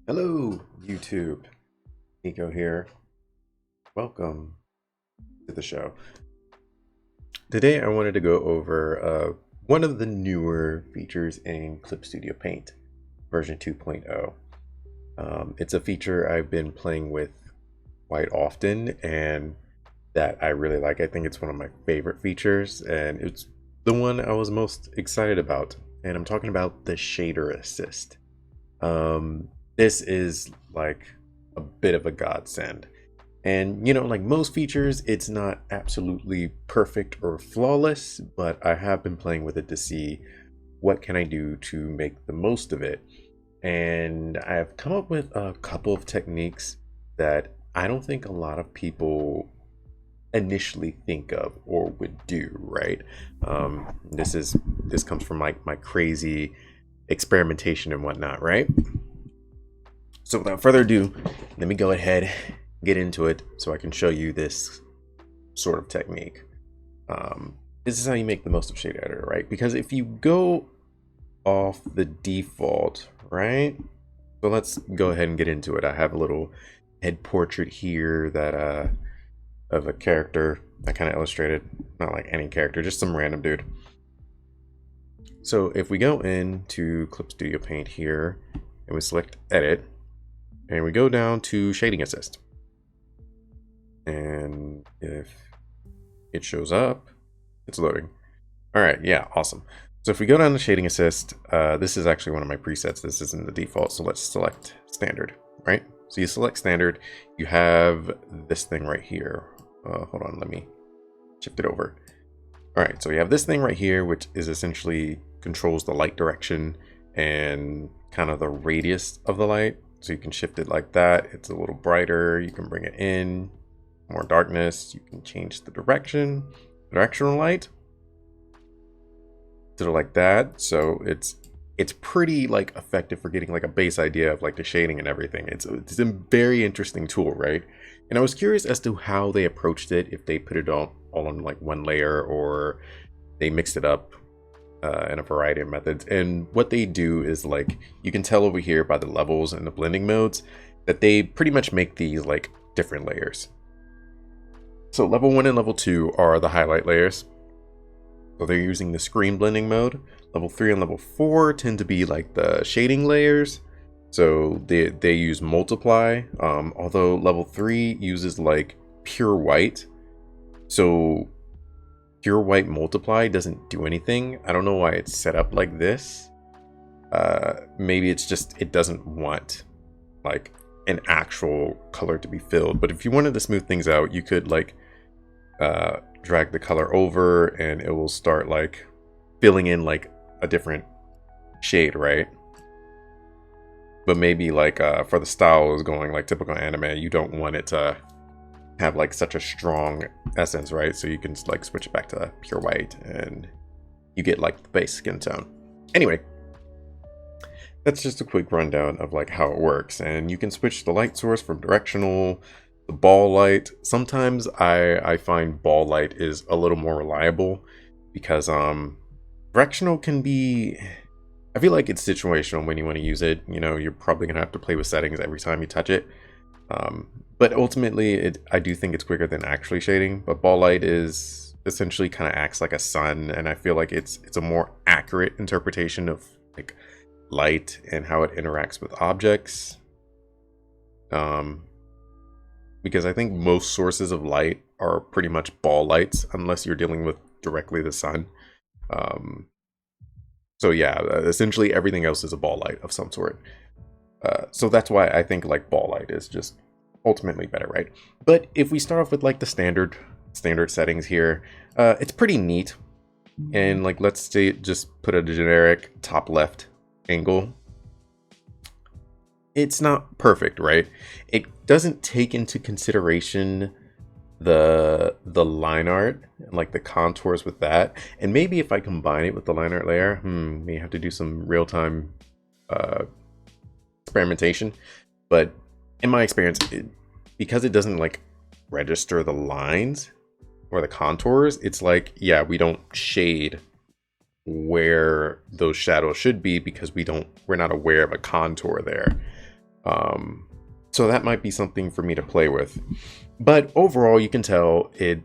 Hello, YouTube. Nico here. Welcome to the show. Today, I wanted to go over one of the newer features in Clip Studio Paint, version 2.0. It's a feature I've been playing with quite often and that I really like. I think it's one of my favorite features, and it's the one I was most excited about. And I'm talking about the shader assist. This is like a bit of a godsend. And like most features, it's not absolutely perfect or flawless, but I have been playing with it to see what can I do to make the most of it. And I've come up with a couple of techniques that I don't think a lot of people initially think of or would do, right? This comes from my crazy experimentation and whatnot, right? So without further ado, let me go ahead, get into it so I can show you this sort of technique. This is how you make the most of Shade Editor, right? Because if you go off the default, right? So let's go ahead and get into it. I have a little head portrait here that of a character I kind of illustrated, not like any character, just some random dude. So if we go into Clip Studio Paint here and we select Edit, and we go down to Shading Assist. And if it shows up, it's loading. All right, yeah, awesome. So if we go down to Shading Assist, this is actually one of my presets. This isn't the default, so let's select Standard, right? So you select Standard, you have this thing right here. Hold on, let me shift it over. All right, so you have this thing right here, which is essentially controls the light direction and kind of the radius of the light. So you can shift it like that. It's a little brighter. You can bring it in, more darkness. You can change the directional light. Sort of like that. So it's pretty like effective for getting like a base idea of like the shading and everything. It's a very interesting tool, right? And I was curious as to how they approached it, if they put it all on like one layer or they mixed it up in a variety of methods. And what they do is, like, you can tell over here by the levels and the blending modes that they pretty much make these like different layers. So level 1 and level 2 are the highlight layers, so they're using the screen blending mode. Level 3 and level 4 tend to be like the shading layers, so they use multiply, although level 3 uses like pure white. So pure white multiply doesn't do anything. I don't know why it's set up like this. Maybe it's just it doesn't want like an actual color to be filled. But if you wanted to smooth things out, you could like drag the color over and it will start like filling in like a different shade, right? But maybe like for the style is going like typical anime, you don't want it to have like such a strong essence, right? So you can like switch it back to pure white and you get like the base skin tone. Anyway, that's just a quick rundown of like how it works. And you can switch the light source from directional, the ball light. Sometimes I find ball light is a little more reliable because directional can be, I feel like it's situational when you want to use it. You're probably gonna have to play with settings every time you touch it. But ultimately, I do think it's quicker than actually shading. But ball light is essentially kind of acts like a sun, and I feel like it's a more accurate interpretation of like light and how it interacts with objects. Because I think most sources of light are pretty much ball lights, unless you're dealing with directly the sun. So yeah, essentially everything else is a ball light of some sort. So that's why I think like ball light is just ultimately better, right? But if we start off with like the standard settings here, it's pretty neat. And like, let's say just put a generic top left angle. It's not perfect, right? It doesn't take into consideration the line art and like the contours with that. And maybe if I combine it with the line art layer, may have to do some real-time experimentation. But in my experience, because it doesn't like register the lines or the contours, it's like, yeah, we don't shade where those shadows should be because we're not aware of a contour there. So that might be something for me to play with. But overall, you can tell it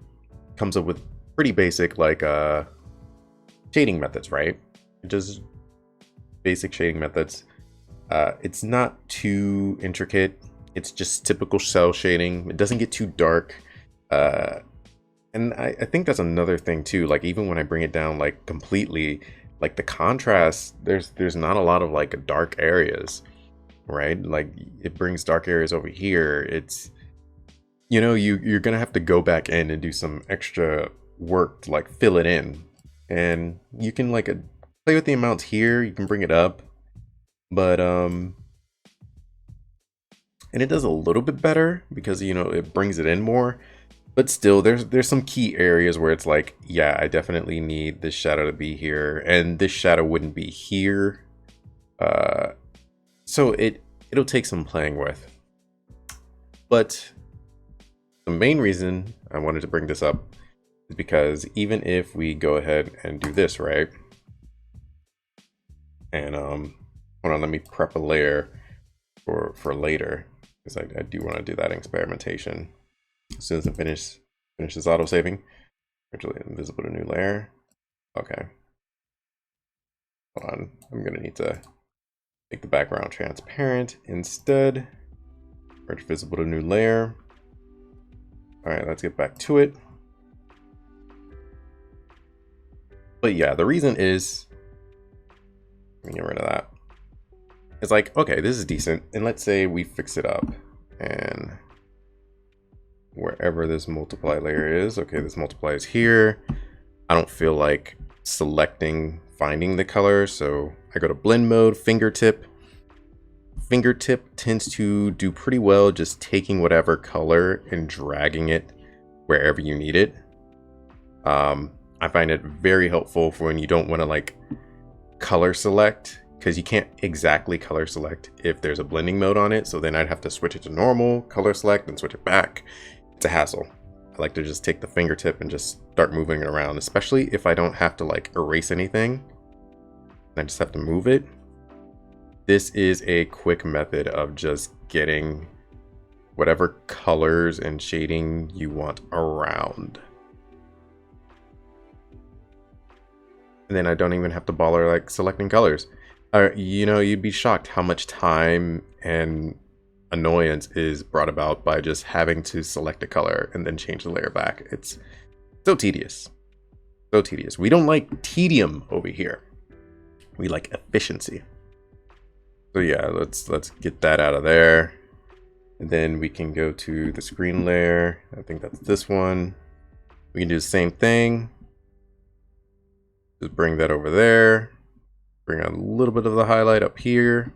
comes up with pretty basic like shading methods, right? Just basic shading methods. It's not too intricate. It's just typical cell shading. It doesn't get too dark. And I think that's another thing too. Like even when I bring it down like completely, like the contrast, there's not a lot of like dark areas, right? Like it brings dark areas over here. It's, you know, you're gonna have to go back in and do some extra work to like fill it in. And you can like play with the amounts here. You can bring it up, but and it does a little bit better because, you know, it brings it in more. But still, there's some key areas where it's like, yeah, I definitely need this shadow to be here, and this shadow wouldn't be here. So it'll take some playing with. But the main reason I wanted to bring this up is because even if we go ahead and do this, right? And hold on, let me prep a layer for later, because I do want to do that experimentation. As soon as I finish this auto saving, virtually invisible to new layer. Okay. Hold on. I'm gonna need to make the background transparent instead. Merge visible to new layer. Alright, let's get back to it. But yeah, the reason is, let me get rid of that. It's like, okay, this is decent. And let's say we fix it up and wherever this multiply layer is, okay, this multiply is here. I don't feel like finding the color, so I go to blend mode, fingertip. Fingertip tends to do pretty well just taking whatever color and dragging it wherever you need it. I find it very helpful for when you don't want to like color select, because you can't exactly color select if there's a blending mode on it. So then I'd have to switch it to normal, color select, and switch it back. It's a hassle. I like to just take the fingertip and just start moving it around, especially if I don't have to like erase anything. I just have to move it. This is a quick method of just getting whatever colors and shading you want around. And then I don't even have to bother like selecting colors. You know, you'd be shocked how much time and annoyance is brought about by just having to select a color and then change the layer back. It's so tedious. So tedious. We don't like tedium over here. We like efficiency. So yeah, let's get that out of there. And then we can go to the screen layer. I think that's this one. We can do the same thing. Just bring that over there. Bring out a little bit of the highlight up here.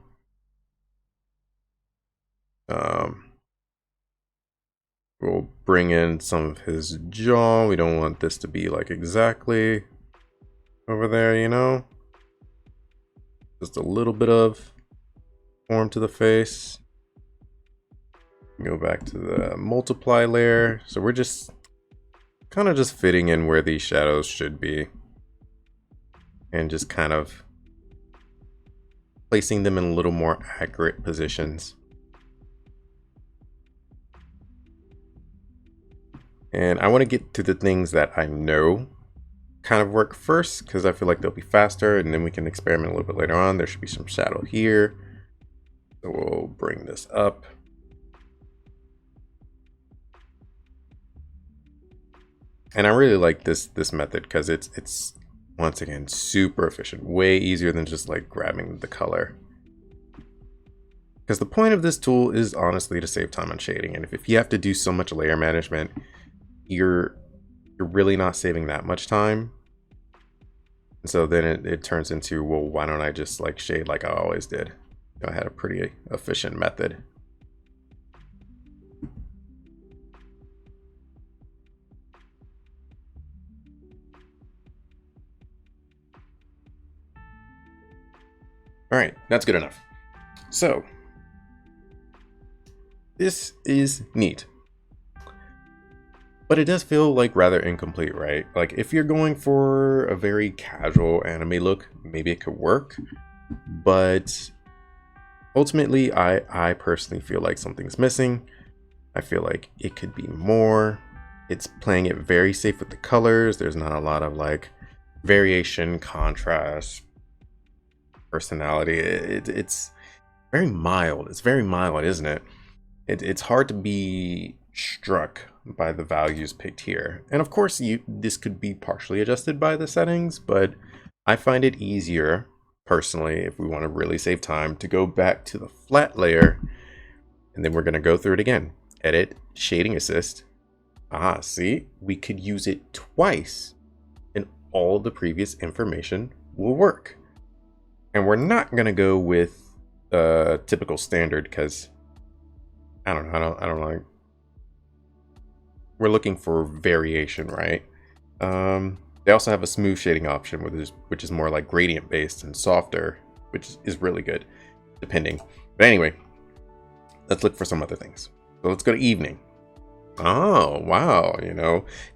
We'll bring in some of his jaw. We don't want this to be like exactly over there, you know? Just a little bit of form to the face. Go back to the multiply layer. So we're just kind of just fitting in where these shadows should be. And just kind of placing them in a little more accurate positions. And I want to get to the things that I know kind of work first, because I feel like they'll be faster, and then we can experiment a little bit later on. There should be some shadow here. So we'll bring this up. And I really like this method because it's once again super efficient, way easier than just like grabbing the color. Because the point of this tool is honestly to save time on shading, and if you have to do so much layer management, you're really not saving that much time. And so then it turns into, well, why don't I just like shade like I always did? You know, I had a pretty efficient method. All right, that's good enough. So this is neat, but it does feel like rather incomplete, right? Like if you're going for a very casual anime look, maybe it could work, but ultimately, I personally feel like something's missing. I feel like it could be more. It's playing it very safe with the colors. There's not a lot of like variation, contrast, personality. It's very mild. It's very mild, isn't it? It's hard to be struck by the values picked here. And of course, this could be partially adjusted by the settings, but I find it easier, personally, if we want to really save time, to go back to the flat layer, and then we're going to go through it again. Edit, Shading Assist. Ah, see? We could use it twice, and all the previous information will work. And we're not going to go with typical standard, because I don't know. We're looking for variation, right? They also have a smooth shading option, which is more like gradient based and softer, which is really good, depending. But anyway, let's look for some other things. So let's go to evening. Oh, wow.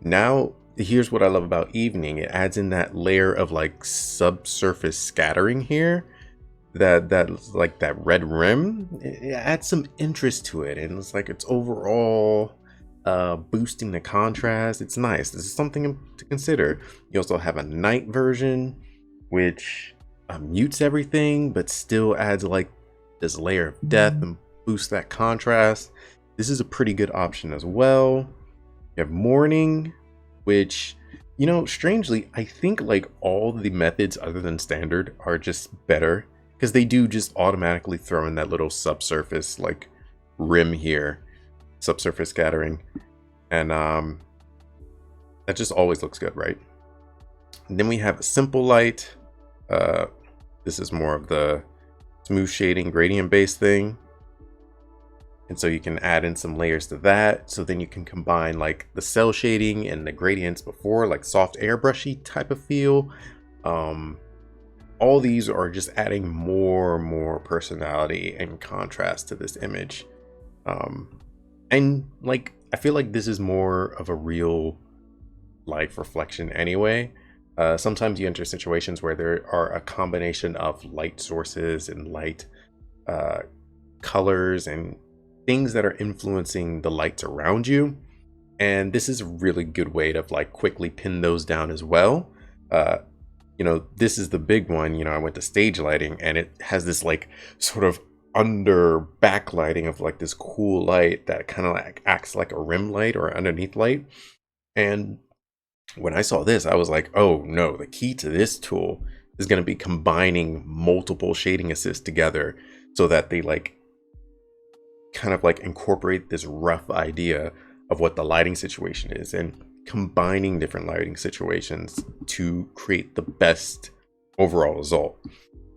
Now here's what I love about evening. It adds in that layer of like subsurface scattering here. That like that red rim, it adds some interest to it, and it's like it's overall boosting the contrast. It's nice. This is something to consider. You also have a night version, which mutes everything, but still adds like this layer of depth and boosts that contrast. This is a pretty good option as well. You have morning, which, strangely, I think like all the methods other than standard are just better, because they do just automatically throw in that little subsurface like rim here, subsurface scattering, and that just always looks good, right? And then we have a simple light. This is more of the smooth shading gradient based thing, and so you can add in some layers to that. So then you can combine like the cell shading and the gradients before, like soft airbrushy type of feel. All these are just adding more personality and contrast to this image. And like, I feel like this is more of a real life reflection anyway. Sometimes you enter situations where there are a combination of light sources and light colors and things that are influencing the lights around you. And this is a really good way to like quickly pin those down as well. This is the big one. I went to stage lighting, and it has this like sort of under backlighting of like this cool light that kind of like acts like a rim light or underneath light. And when I saw this, I was like, oh no, the key to this tool is going to be combining multiple shading assists together so that they like kind of like incorporate this rough idea of what the lighting situation is, and combining different lighting situations to create the best overall result.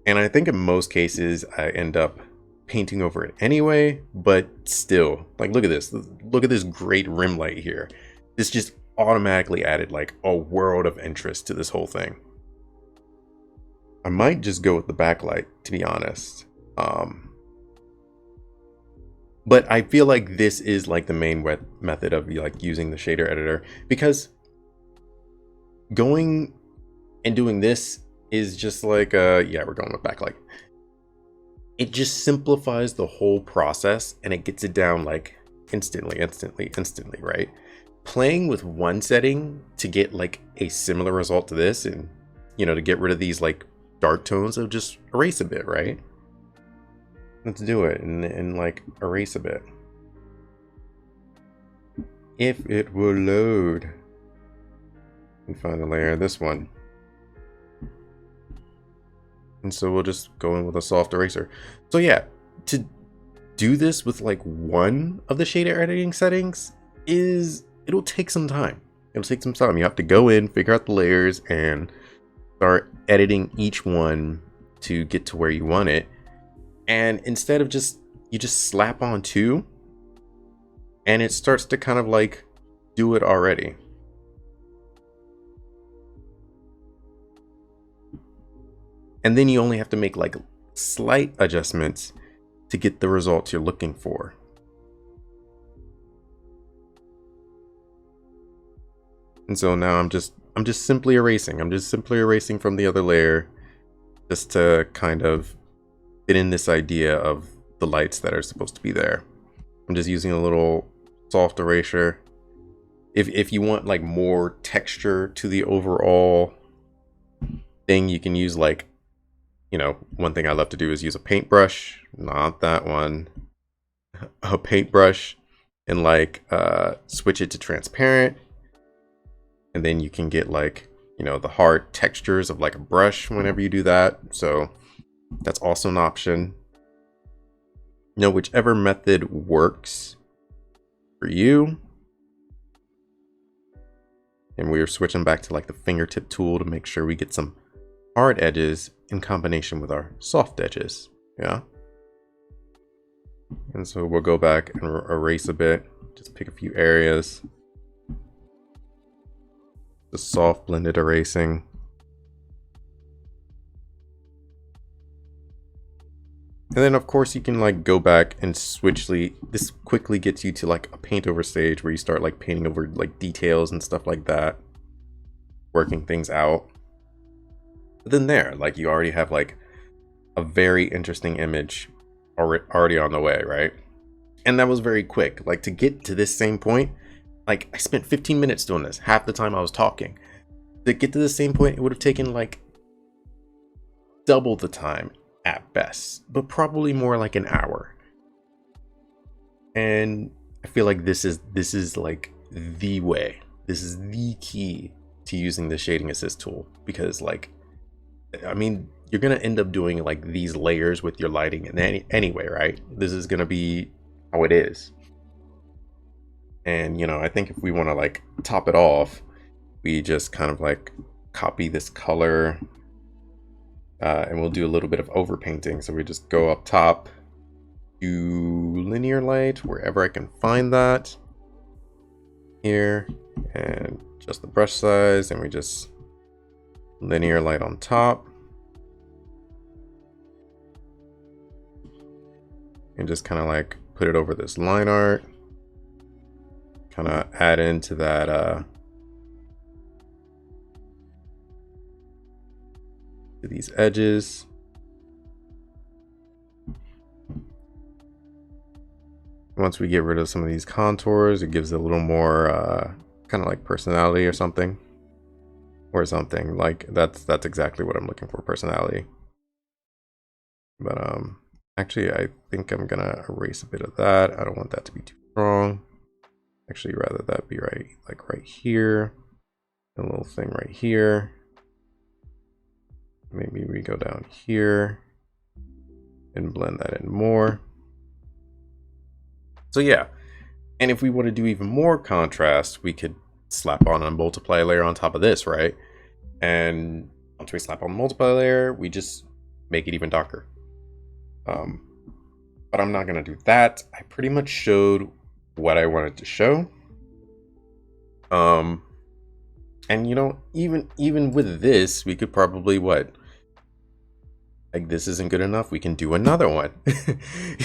And I think in most cases I end up painting over it anyway, but still, like, look at this great rim light here. This just automatically added like a world of interest to this whole thing. I might just go with the backlight, to be honest. But I feel like this is like the main method of like using the shader editor, because going and doing this is just like, yeah, we're going with backlight. It just simplifies the whole process, and it gets it down like instantly, right? Playing with one setting to get like a similar result to this, and to get rid of these like dark tones, of just erase a bit, right? Let's do it and like erase a bit. If it will load. And find the layer, this one. And so we'll just go in with a soft eraser. So yeah, to do this with like one of the shader editing settings it'll take some time. You have to go in, figure out the layers, and start editing each one to get to where you want it. And instead of you just slap on two, and it starts to kind of like do it already. And then you only have to make like slight adjustments to get the results you're looking for. And so now I'm just simply erasing. I'm just simply erasing from the other layer, just to kind of fit in this idea of the lights that are supposed to be there. I'm just using a little soft eraser. If you want like more texture to the overall thing, you can use like, you know, one thing I love to do is use a paintbrush, not that one, a paintbrush, and like switch it to transparent, and then you can get like, you know, the hard textures of like a brush whenever you do that. So that's also an option. You know, whichever method works for you. And we're switching back to like the fingertip tool to make sure we get some hard edges in combination with our soft edges. Yeah. And so we'll go back and erase a bit, just pick a few areas. The soft blended erasing. And then of course you can like go back and this quickly gets you to like a paint over stage where you start like painting over like details and stuff like that, working things out. But then there, like you already have like a very interesting image already on the way, right? And that was very quick. Like to get to this same point, like I spent 15 minutes doing this, half the time I was talking. To get to the same point, it would have taken like double the time at best, but probably more like an hour. And I feel like this is like the way. This is the key to using the shading assist tool, because like, I mean, you're gonna end up doing like these layers with your lighting in anyway, right? This is gonna be how it is. And you know, I think if we want to like top it off, we just kind of like copy this color. And we'll do a little bit of overpainting. So we just go up top, do linear light wherever I can find that here, and just the brush size, and we just linear light on top, and just kind of like put it over this line art, kind of add into that these edges. Once we get rid of some of these contours, it gives it a little more kind of like personality or something like that's exactly what I'm looking for, personality. But actually I think I'm gonna erase a bit of that. I don't want that to be too strong. Actually, rather that be right here, a little thing right here. Maybe we go down here and blend that in more. So yeah, and if we want to do even more contrast, we could slap on a multiply layer on top of this, right? And once we slap on the multiply layer, we just make it even darker. But I'm not gonna do that. I pretty much showed what I wanted to show. And you know, even with this, we could probably like this isn't good enough, we can do another one.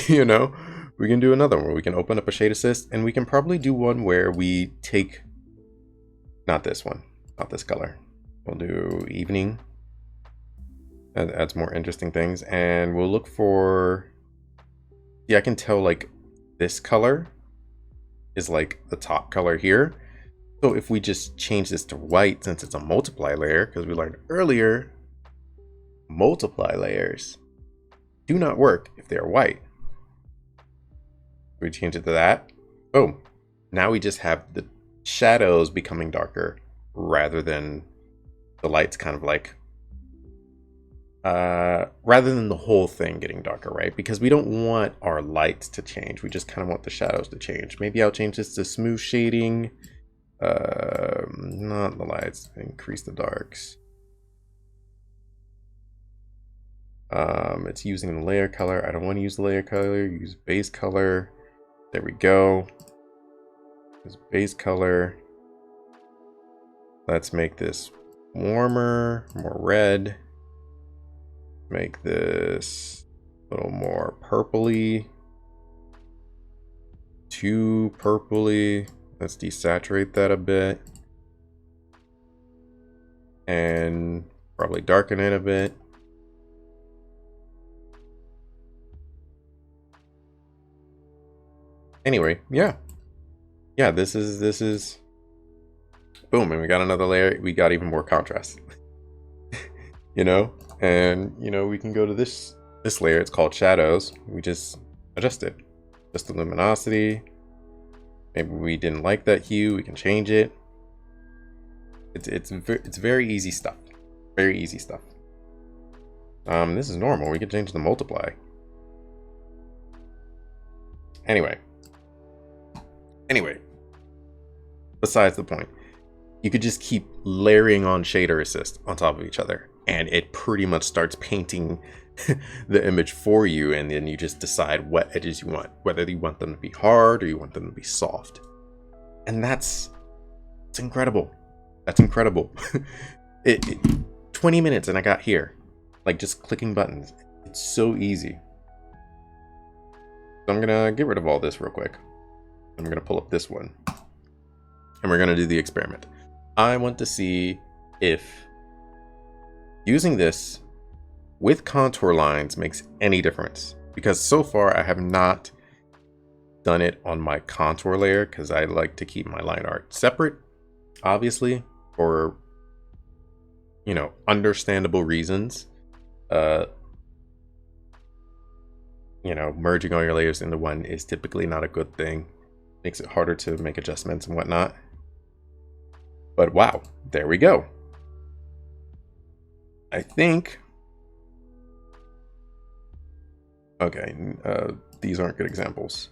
You know, we can do another one where we can open up a shade assist, and we can probably do one where we take, not this one, not this color. We'll do evening. That adds more interesting things, and we'll look for, yeah, I can tell like this color is like the top color here. So if we just change this to white, since it's a multiply layer, because we learned earlier, multiply layers do not work if they are white. We change it to that. Boom. Now we just have the shadows becoming darker rather than the lights kind of like, rather than the whole thing getting darker, right? Because we don't want our lights to change. We just kind of want the shadows to change. Maybe I'll change this to smooth shading. Not the lights, increase the darks. It's using the layer color. I don't want to use the layer color, use base color. There we go. Use base color. Let's make this warmer, more red. Make this a little more purpley. Too purpley. Let's desaturate that a bit. And probably darken it a bit. Anyway, yeah, this is boom, and we got another layer. We got even more contrast. You know, and you know, we can go to this layer. It's called shadows. We just adjust it, just the luminosity. Maybe we didn't like that hue. We can change it. It's very easy stuff. Very easy stuff. This is normal. We can change the multiply. Anyway, besides the point, you could just keep layering on shader assist on top of each other, and it pretty much starts painting the image for you, and then you just decide what edges you want, whether you want them to be hard or you want them to be soft. And it's incredible. That's incredible. 20 minutes and I got here, like just clicking buttons. It's so easy. So I'm gonna get rid of all this real quick. I'm gonna pull up this one, and we're gonna do the experiment. I want to see if using this with contour lines makes any difference, because so far I have not done it on my contour layer, because I like to keep my line art separate, obviously, for, you know, understandable reasons. You know, merging all your layers into one is typically not a good thing. Makes it harder to make adjustments and whatnot. But wow, there we go. I think, okay, these aren't good examples.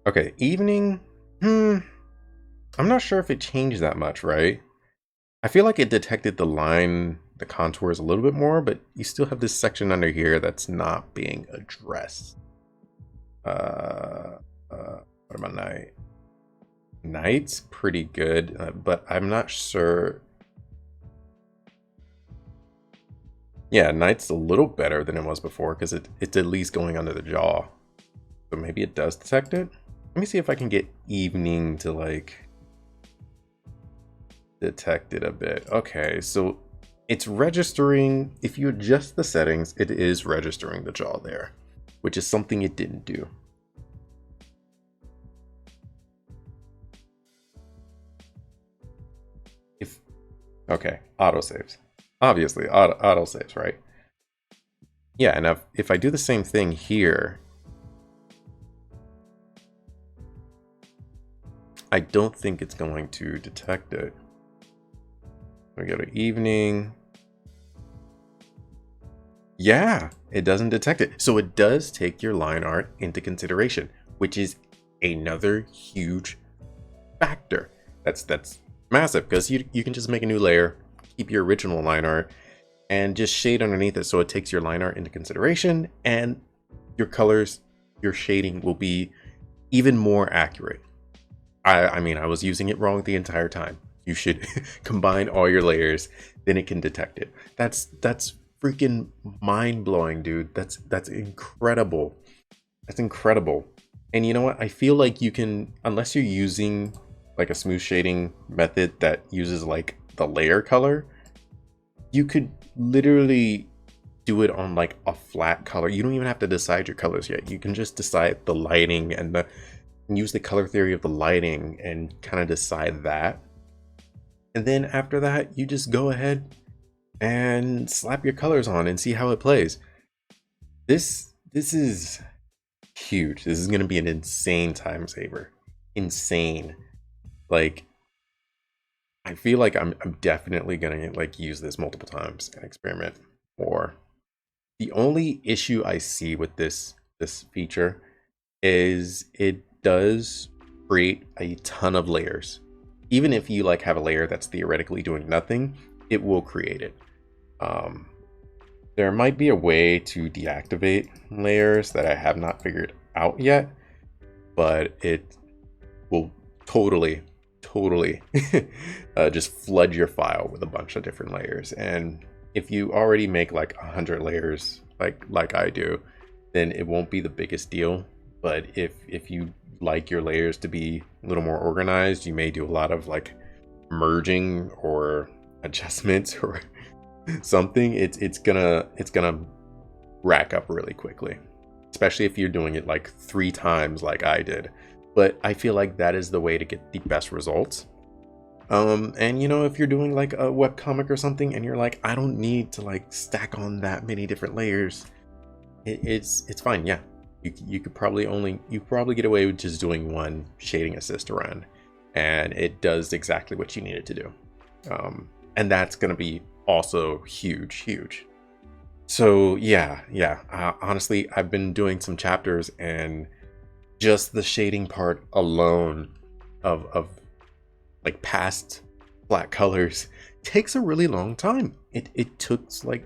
Okay, evening, I'm not sure if it changed that much, right? I feel like it detected the line, the contours a little bit more, but you still have this section under here that's not being addressed. What about night? Night's pretty good, but I'm not sure. Yeah, night's a little better than it was before, because it's at least going under the jaw. So maybe it does detect it. Let me see if I can get evening to like detect it a bit. Okay, so it's registering. If you adjust the settings, it is registering the jaw there, which is something it didn't do. Okay, autosaves. Obviously, autosaves, right? Yeah, and if I do the same thing here, I don't think it's going to detect it. We go to evening. Yeah, it doesn't detect it. So it does take your line art into consideration, which is another huge factor. That's massive, because you can just make a new layer, keep your original line art, and just shade underneath it, so it takes your line art into consideration, and your colors, your shading will be even more accurate. I mean, I was using it wrong the entire time. You should combine all your layers, then it can detect it. That's freaking mind-blowing, dude. That's incredible. That's incredible. And you know what? I feel like you can, unless you're using like a smooth shading method that uses like the layer color, you could literally do it on like a flat color. You don't even have to decide your colors yet. You can just decide the lighting and use the color theory of the lighting and kind of decide that. And then after that, you just go ahead and slap your colors on and see how it plays. This is huge. This is going to be an insane time saver. Insane. Like, I feel like I'm definitely going to like use this multiple times and experiment more. The only issue I see with this feature is it does create a ton of layers. Even if you like have a layer that's theoretically doing nothing, it will create it. There might be a way to deactivate layers that I have not figured out yet, but it will totally just flood your file with a bunch of different layers. And if you already make like 100 layers like I do, then it won't be the biggest deal. But if you like your layers to be a little more organized, you may do a lot of like merging or adjustments or something. It's gonna rack up really quickly, especially if you're doing it like 3 times like I did. But I feel like that is the way to get the best results. And you know, if you're doing like a webcomic or something and you're like, I don't need to like stack on that many different layers, it's fine. Yeah, you could probably get away with just doing one shading assist around, and it does exactly what you need it to do. And that's gonna be also huge. So yeah, honestly, I've been doing some chapters, and just the shading part alone of like past flat colors takes a really long time. It took like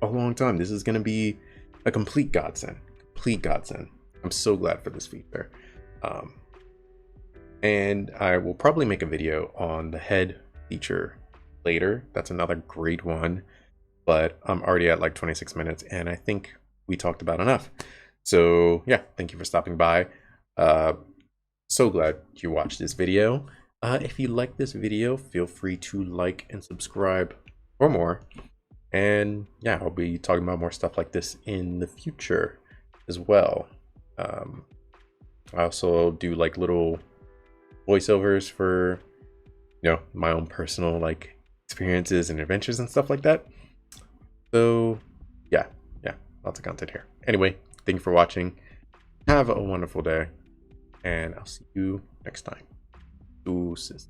a long time. This is gonna be a complete godsend. I'm so glad for this feature. And I will probably make a video on the head feature later. That's another great one, but I'm already at like 26 minutes and I think we talked about enough. So yeah, thank you for stopping by. So glad you watched this video. If you like this video, feel free to like and subscribe for more. And yeah, I'll be talking about more stuff like this in the future as well. I also do like little voiceovers for, you know, my own personal like experiences and adventures and stuff like that. So yeah, lots of content here. Anyway, thank you for watching. Have a wonderful day, and I'll see you next time. Deuces.